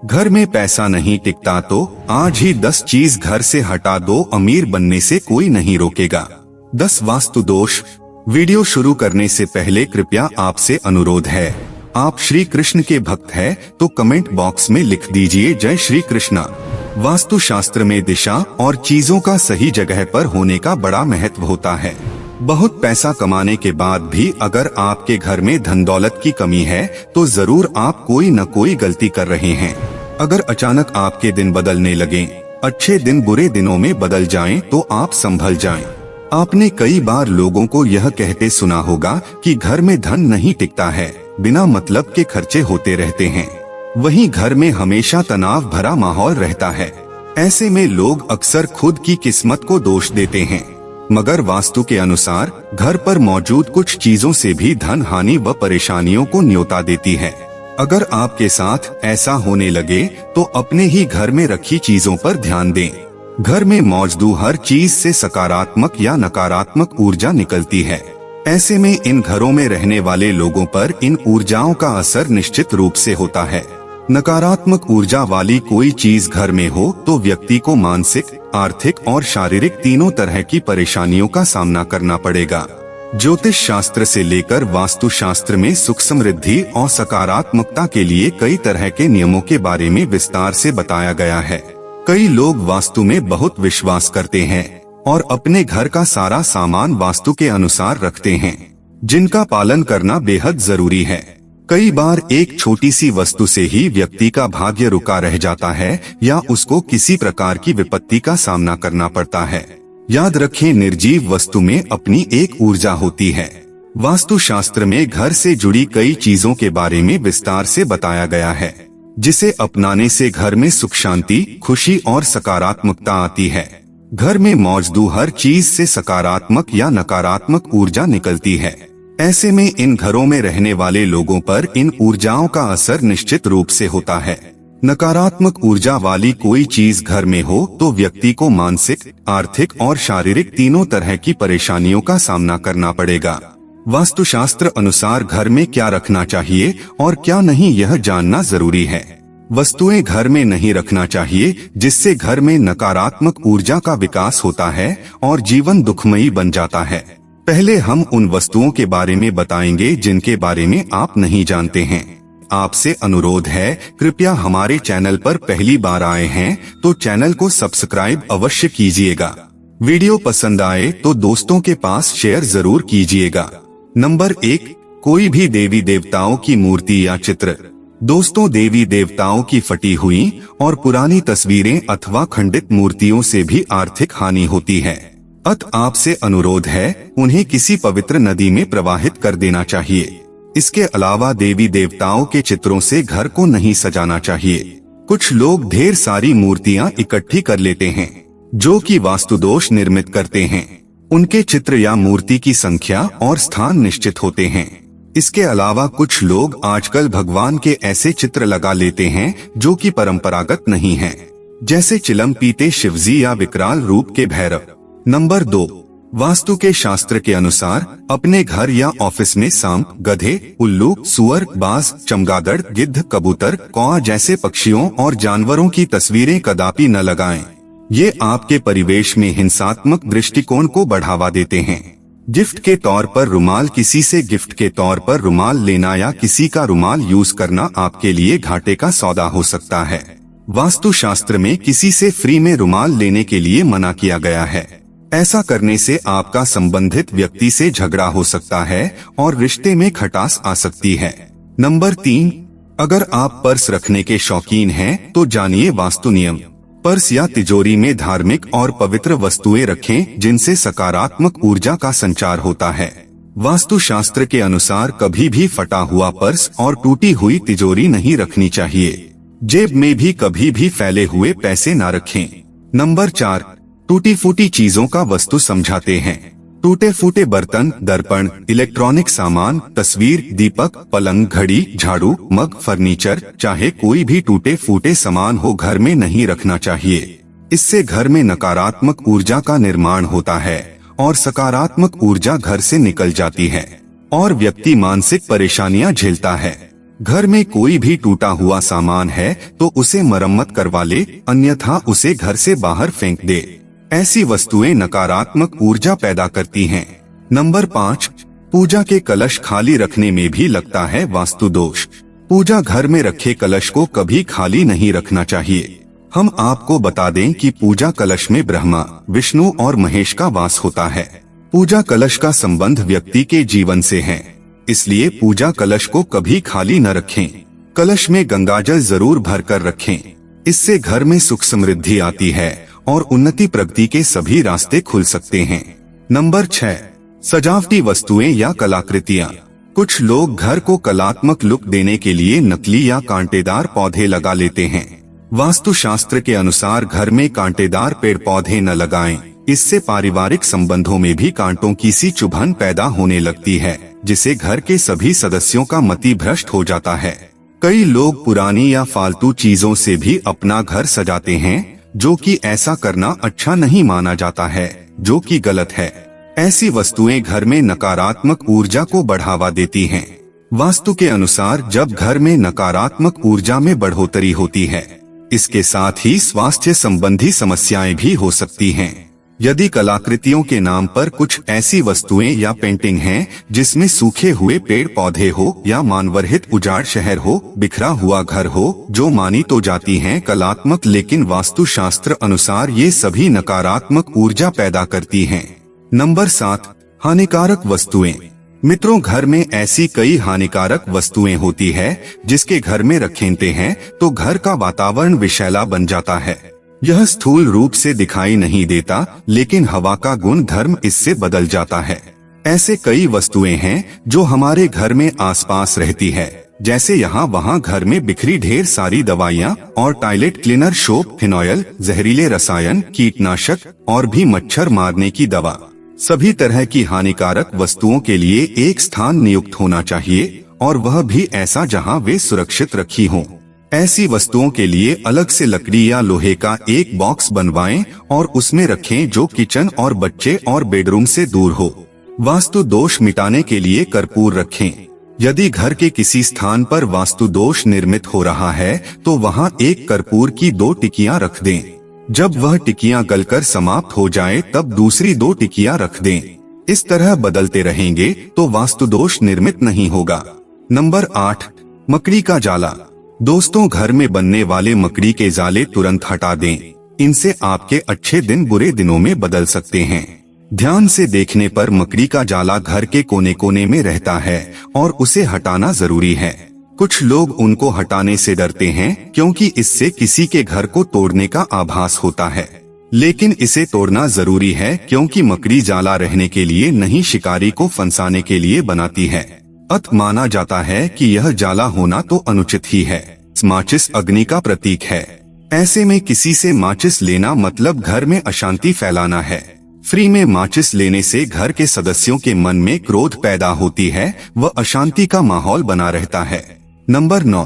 घर में पैसा नहीं टिकता तो आज ही 10 चीज घर से हटा दो, अमीर बनने से कोई नहीं रोकेगा। 10 वास्तु दोष। वीडियो शुरू करने से पहले कृपया आपसे अनुरोध है, आप श्री कृष्ण के भक्त हैं तो कमेंट बॉक्स में लिख दीजिए जय श्री कृष्णा। वास्तु शास्त्र में दिशा और चीजों का सही जगह पर होने का बड़ा महत्व होता है। बहुत पैसा कमाने के बाद भी अगर आपके घर में धन दौलत की कमी है तो जरूर आप कोई न कोई गलती कर रहे हैं। अगर अचानक आपके दिन बदलने लगे, अच्छे दिन बुरे दिनों में बदल जाएं, तो आप संभल जाएं। आपने कई बार लोगों को यह कहते सुना होगा कि घर में धन नहीं टिकता है, बिना मतलब के खर्चे होते रहते हैं। वहीं घर में हमेशा तनाव भरा माहौल रहता है। ऐसे में लोग अक्सर खुद की किस्मत को दोष देते हैं, मगर वास्तु के अनुसार घर पर मौजूद कुछ चीजों से भी धन हानि व परेशानियों को न्योता देती है। अगर आपके साथ ऐसा होने लगे तो अपने ही घर में रखी चीजों पर ध्यान दें। घर में मौजूद हर चीज से सकारात्मक या नकारात्मक ऊर्जा निकलती है। ऐसे में इन घरों में रहने वाले लोगों पर इन ऊर्जाओं का असर निश्चित रूप से होता है। नकारात्मक ऊर्जा वाली कोई चीज घर में हो तो व्यक्ति को मानसिक, आर्थिक और शारीरिक तीनों तरह की परेशानियों का सामना करना पड़ेगा। ज्योतिष शास्त्र से लेकर वास्तु शास्त्र में सुख समृद्धि और सकारात्मकता के लिए कई तरह के नियमों के बारे में विस्तार से बताया गया है। कई लोग वास्तु में बहुत विश्वास करते हैं और अपने घर का सारा सामान वास्तु के अनुसार रखते हैं, जिनका पालन करना बेहद जरूरी है। कई बार एक छोटी सी वस्तु से ही व्यक्ति का भाग्य रुका रह जाता है या उसको किसी प्रकार की विपत्ति का सामना करना पड़ता है। याद रखें, निर्जीव वस्तु में अपनी एक ऊर्जा होती है। वास्तु शास्त्र में घर से जुड़ी कई चीजों के बारे में विस्तार से बताया गया है, जिसे अपनाने से घर में सुख शांति, खुशी और सकारात्मकता आती है। घर में मौजूद हर चीज से सकारात्मक या नकारात्मक ऊर्जा निकलती है। ऐसे में इन घरों में रहने वाले लोगों पर इन ऊर्जाओं का असर निश्चित रूप से होता है। नकारात्मक ऊर्जा वाली कोई चीज घर में हो तो व्यक्ति को मानसिक, आर्थिक और शारीरिक तीनों तरह की परेशानियों का सामना करना पड़ेगा। वास्तुशास्त्र अनुसार घर में क्या रखना चाहिए और क्या नहीं, यह जानना जरूरी है। वस्तुएं घर में नहीं रखना चाहिए जिससे घर में नकारात्मक ऊर्जा का विकास होता है और जीवन दुखमयी बन जाता है। पहले हम उन वस्तुओं के बारे में बताएंगे जिनके बारे में आप नहीं जानते हैं। आपसे अनुरोध है, कृपया हमारे चैनल पर पहली बार आए हैं तो चैनल को सब्सक्राइब अवश्य कीजिएगा। वीडियो पसंद आए तो दोस्तों के पास शेयर जरूर कीजिएगा। नंबर 1, कोई भी देवी देवताओं की मूर्ति या चित्र। दोस्तों, देवी देवताओं की फटी हुई और पुरानी तस्वीरें अथवा खंडित मूर्तियों से भी आर्थिक हानि होती है। अतः आपसे अनुरोध है, उन्हें किसी पवित्र नदी में प्रवाहित कर देना चाहिए। इसके अलावा देवी देवताओं के चित्रों से घर को नहीं सजाना चाहिए। कुछ लोग ढेर सारी मूर्तियां इकट्ठी कर लेते हैं, जो कि वास्तु दोष निर्मित करते हैं। उनके चित्र या मूर्ति की संख्या और स्थान निश्चित होते हैं। इसके अलावा कुछ लोग आजकल भगवान के ऐसे चित्र लगा लेते हैं जो कि परंपरागत नहीं हैं, जैसे चिलम पीते शिवजी या विकराल रूप के भैरव। नंबर 2, वास्तु के शास्त्र के अनुसार अपने घर या ऑफिस में सांप, गधे, उल्लू, सुअर, बाज, चमगादड़, गिद्ध, कबूतर, कौआ जैसे पक्षियों और जानवरों की तस्वीरें कदापि न लगाएं। ये आपके परिवेश में हिंसात्मक दृष्टिकोण को बढ़ावा देते हैं। गिफ्ट के तौर पर रुमाल। किसी से गिफ्ट के तौर पर रुमाल लेना या किसी का रुमाल यूज करना आपके लिए घाटे का सौदा हो सकता है। वास्तु शास्त्र में किसी से फ्री में रुमाल लेने के लिए मना किया गया है। ऐसा करने से आपका संबंधित व्यक्ति से झगड़ा हो सकता है और रिश्ते में खटास आ सकती है। नंबर 3, अगर आप पर्स रखने के शौकीन हैं तो जानिए वास्तु नियम। पर्स या तिजोरी में धार्मिक और पवित्र वस्तुएं रखें जिनसे सकारात्मक ऊर्जा का संचार होता है। वास्तु शास्त्र के अनुसार कभी भी फटा हुआ पर्स और टूटी हुई तिजोरी नहीं रखनी चाहिए। जेब में भी कभी भी फैले हुए पैसे न रखें। नंबर 4, टूटी फूटी चीजों का वास्तु समझाते हैं। टूटे फूटे बर्तन, दर्पण, इलेक्ट्रॉनिक सामान, तस्वीर, दीपक, पलंग, घड़ी, झाड़ू, मग, फर्नीचर, चाहे कोई भी टूटे फूटे सामान हो, घर में नहीं रखना चाहिए। इससे घर में नकारात्मक ऊर्जा का निर्माण होता है और सकारात्मक ऊर्जा घर से निकल जाती है और व्यक्ति मानसिक परेशानियां झेलता है। घर में कोई भी टूटा हुआ सामान है तो उसे मरम्मत करवा ले, अन्यथा उसे घर से बाहर फेंक दे। ऐसी वस्तुएं नकारात्मक ऊर्जा पैदा करती हैं। नंबर 5, पूजा के कलश खाली रखने में भी लगता है वास्तु दोष। पूजा घर में रखे कलश को कभी खाली नहीं रखना चाहिए। हम आपको बता दें कि पूजा कलश में ब्रह्मा, विष्णु और महेश का वास होता है। पूजा कलश का संबंध व्यक्ति के जीवन से है, इसलिए पूजा कलश को कभी खाली न रखें। कलश में गंगाजल जरूर भर कर रखें। इससे घर में सुख समृद्धि आती है और उन्नति प्रगति के सभी रास्ते खुल सकते हैं। नंबर 6, सजावटी वस्तुएं या कलाकृतियां। कुछ लोग घर को कलात्मक लुक देने के लिए नकली या कांटेदार पौधे लगा लेते हैं। वास्तु शास्त्र के अनुसार घर में कांटेदार पेड़ पौधे न लगाएं। इससे पारिवारिक संबंधों में भी कांटों की सी चुभन पैदा होने लगती है, जिसे घर के सभी सदस्यों का मति भ्रष्ट हो जाता है। कई लोग पुरानी या फालतू चीजों से भी अपना घर सजाते हैं, जो कि ऐसा करना अच्छा नहीं माना जाता है, जो कि गलत है। ऐसी वस्तुएं घर में नकारात्मक ऊर्जा को बढ़ावा देती हैं। वास्तु के अनुसार जब घर में नकारात्मक ऊर्जा में बढ़ोतरी होती है, इसके साथ ही स्वास्थ्य संबंधी समस्याएं भी हो सकती हैं। यदि कलाकृतियों के नाम पर कुछ ऐसी वस्तुएं या पेंटिंग हैं जिसमें सूखे हुए पेड़ पौधे हो या मानवरहित उजाड़ शहर हो, बिखरा हुआ घर हो, जो मानी तो जाती हैं कलात्मक, लेकिन वास्तुशास्त्र अनुसार ये सभी नकारात्मक ऊर्जा पैदा करती हैं। नंबर 7, हानिकारक वस्तुएं। मित्रों, घर में ऐसी कई हानिकारक वस्तुएं होती है जिसके घर में रखेंते हैं तो घर का वातावरण विषैला बन जाता है। यह स्थूल रूप से दिखाई नहीं देता, लेकिन हवा का गुण धर्म इससे बदल जाता है। ऐसे कई वस्तुएं हैं जो हमारे घर में आसपास रहती है, जैसे यहाँ वहाँ घर में बिखरी ढेर सारी दवाइयाँ और टॉयलेट क्लीनर, सोप, फिनॉयल, जहरीले रसायन, कीटनाशक और भी मच्छर मारने की दवा। सभी तरह की हानिकारक वस्तुओं के लिए एक स्थान नियुक्त होना चाहिए, और वह भी ऐसा जहाँ वे सुरक्षित रखी हों। ऐसी वस्तुओं के लिए अलग से लकड़ी या लोहे का एक बॉक्स बनवाएं और उसमें रखें, जो किचन और बच्चे और बेडरूम से दूर हो। वास्तु दोष मिटाने के लिए कर्पूर रखें। यदि घर के किसी स्थान पर वास्तु दोष निर्मित हो रहा है तो वहां एक कर्पूर की 2 टिकियां रख दें। जब वह टिकियां गलकर समाप्त हो जाए तब दूसरी 2 टिकियां रख दें। इस तरह बदलते रहेंगे तो वास्तु दोष निर्मित नहीं होगा। नंबर 8, मकड़ी का जाला। दोस्तों, घर में बनने वाले मकड़ी के जाले तुरंत हटा दें। इनसे आपके अच्छे दिन बुरे दिनों में बदल सकते हैं। ध्यान से देखने पर मकड़ी का जाला घर के कोने कोने में रहता है और उसे हटाना जरूरी है। कुछ लोग उनको हटाने से डरते हैं क्योंकि इससे किसी के घर को तोड़ने का आभास होता है, लेकिन इसे तोड़ना जरूरी है क्योंकि मकड़ी जाला रहने के लिए नहीं, शिकारी को फंसाने के लिए बनाती है। अत माना जाता है कि यह जाला होना तो अनुचित ही है। माचिस अग्नि का प्रतीक है। ऐसे में किसी से माचिस लेना मतलब घर में अशांति फैलाना है। फ्री में माचिस लेने से घर के सदस्यों के मन में क्रोध पैदा होती है, वह अशांति का माहौल बना रहता है। नंबर 9,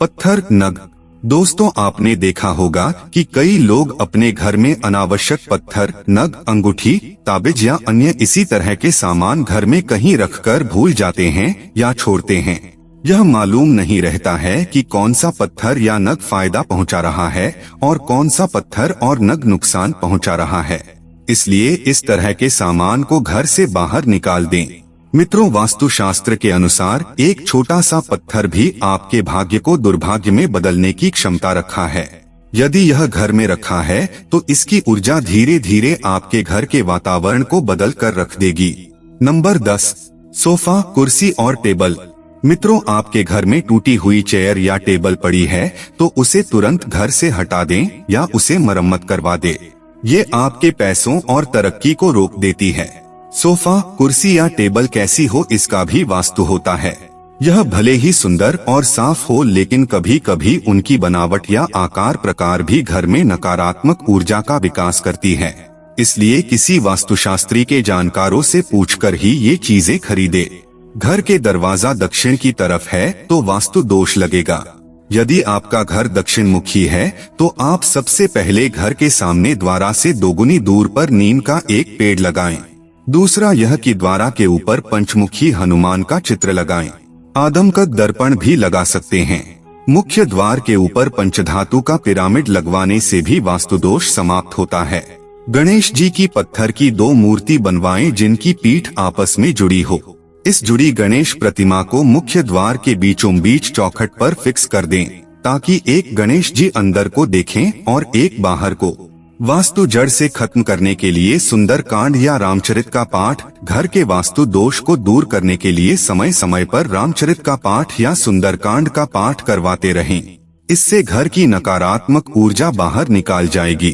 पत्थर, नग। दोस्तों, आपने देखा होगा कि कई लोग अपने घर में अनावश्यक पत्थर, नग, अंगूठी, ताबिज या अन्य इसी तरह के सामान घर में कहीं रखकर भूल जाते हैं या छोड़ते हैं। यह मालूम नहीं रहता है कि कौन सा पत्थर या नग फायदा पहुंचा रहा है और कौन सा पत्थर और नग नुकसान पहुंचा रहा है। इसलिए इस तरह के सामान को घर से बाहर निकाल दें। मित्रों, वास्तुशास्त्र के अनुसार एक छोटा सा पत्थर भी आपके भाग्य को दुर्भाग्य में बदलने की क्षमता रखा है। यदि यह घर में रखा है तो इसकी ऊर्जा धीरे धीरे आपके घर के वातावरण को बदल कर रख देगी। नंबर 10, सोफा, कुर्सी और टेबल। मित्रों, आपके घर में टूटी हुई चेयर या टेबल पड़ी है तो उसे तुरंत घर से हटा दें या उसे मरम्मत करवा दें। ये आपके पैसों और तरक्की को रोक देती है। सोफा, कुर्सी या टेबल कैसी हो इसका भी वास्तु होता है। यह भले ही सुंदर और साफ हो, लेकिन कभी कभी उनकी बनावट या आकार प्रकार भी घर में नकारात्मक ऊर्जा का विकास करती है। इसलिए किसी वास्तुशास्त्री के जानकारों से पूछकर ही ये चीजें खरीदे। घर के दरवाजा दक्षिण की तरफ है तो वास्तु दोष लगेगा। यदि आपका घर दक्षिण मुखी है तो आप सबसे पहले घर के सामने द्वारा से 2 गुनी दूर पर नीम का एक पेड़ लगाएं। दूसरा यह कि द्वारा के ऊपर पंचमुखी हनुमान का चित्र लगाएं। आदम का दर्पण भी लगा सकते हैं। मुख्य द्वार के ऊपर पंचधातु का पिरामिड लगवाने से भी वास्तु दोष समाप्त होता है। गणेश जी की पत्थर की 2 मूर्ति बनवाएं जिनकी पीठ आपस में जुड़ी हो। इस जुड़ी गणेश प्रतिमा को मुख्य द्वार के बीचों बीच चौखट पर फिक्स कर दें, ताकि एक गणेश जी अंदर को देखें और एक बाहर को। वास्तु जड़ से खत्म करने के लिए सुंदरकांड या रामचरित का पाठ, घर के वास्तु दोष को दूर करने के लिए समय समय पर रामचरित का पाठ या सुंदरकांड का पाठ करवाते रहें। इससे घर की नकारात्मक ऊर्जा बाहर निकाल जाएगी।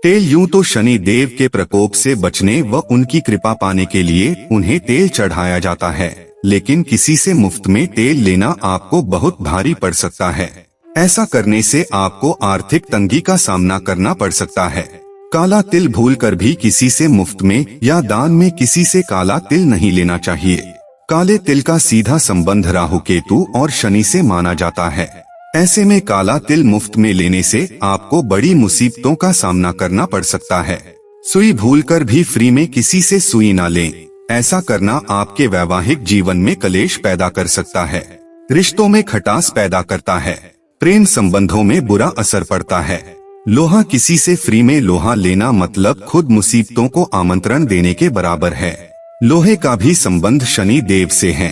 तेल यूं तो शनि देव के प्रकोप से बचने व उनकी कृपा पाने के लिए उन्हें तेल चढ़ाया जाता है, लेकिन किसी से मुफ्त में तेल लेना आपको बहुत भारी पड़ सकता है। ऐसा करने से आपको आर्थिक तंगी का सामना करना पड़ सकता है। काला तिल भूलकर भी किसी से मुफ्त में या दान में किसी से काला तिल नहीं लेना चाहिए। काले तिल का सीधा संबंध राहु केतु और शनि से माना जाता है। ऐसे में काला तिल मुफ्त में लेने से आपको बड़ी मुसीबतों का सामना करना पड़ सकता है। सुई भूलकर भी फ्री में किसी से सुई ना लें। ऐसा करना आपके वैवाहिक जीवन में कलेश पैदा कर सकता है, रिश्तों में खटास पैदा करता है, प्रेम संबंधों में बुरा असर पड़ता है। लोहा किसी से फ्री में लोहा लेना मतलब खुद मुसीबतों को आमंत्रण देने के बराबर है। लोहे का भी संबंध शनि देव से है।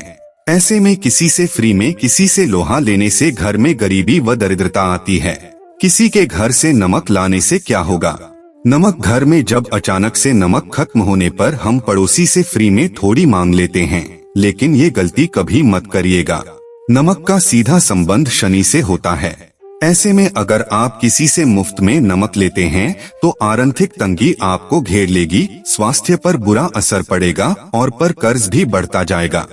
ऐसे में किसी से फ्री में किसी से लोहा लेने से घर में गरीबी व दरिद्रता आती है। किसी के घर से नमक लाने से क्या होगा? नमक घर में जब अचानक से नमक खत्म होने पर हम पड़ोसी से फ्री में थोड़ी मांग लेते हैं, लेकिन ये गलती कभी मत करिएगा। नमक का सीधा संबंध शनि से होता है। ऐसे में अगर आप किसी से मुफ्त में नमक लेते हैं तो आर्थिक तंगी आपको घेर लेगी, स्वास्थ्य पर बुरा असर पड़ेगा और पर कर्ज भी बढ़ता जाएगा।